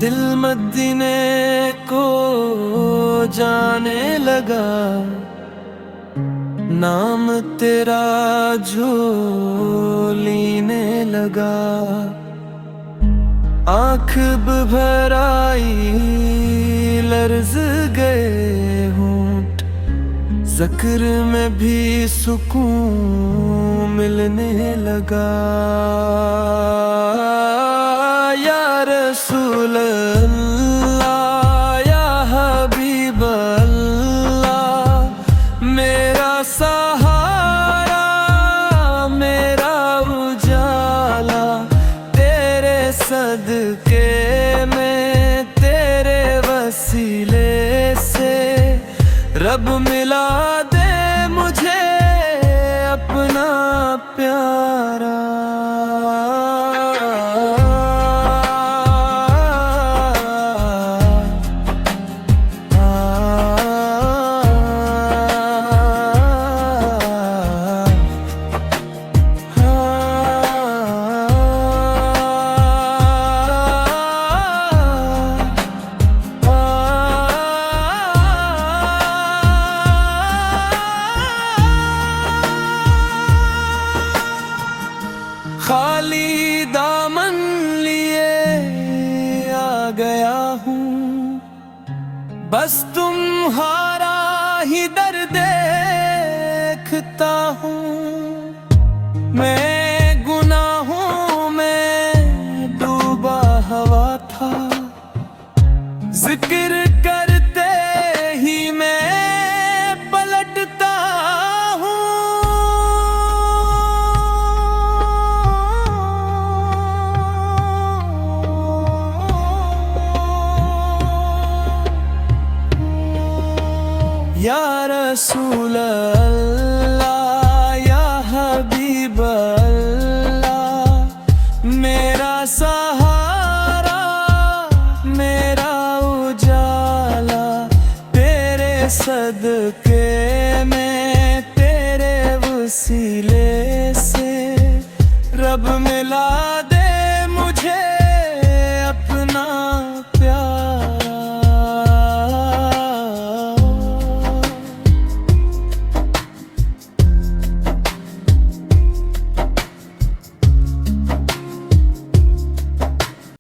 दिल मदीने को जाने लगा, नाम तेरा जो लेने लगा। आँख भर आई लर्ज गए होंठ, ज़िक्र में भी सुकून मिलने लगा। या रसूल अल्लाह या हबीब अल्लाह, मेरा सहारा मेरा उजाला, तेरे सदके में तेरे वसीले से रब मिला दे मुझे अपना प्यारा। खाली दामन लिए आ गया हूँ, बस तुम्हारा ही दर देखता हूँ। मैं गुनाहों में डूबा हुआ था, जिक्र करते ही मैं पलटता हूँ। या रसूल अल्लाह या हबीब अल्लाह, मेरा सहारा मेरा उजाला, तेरे सदके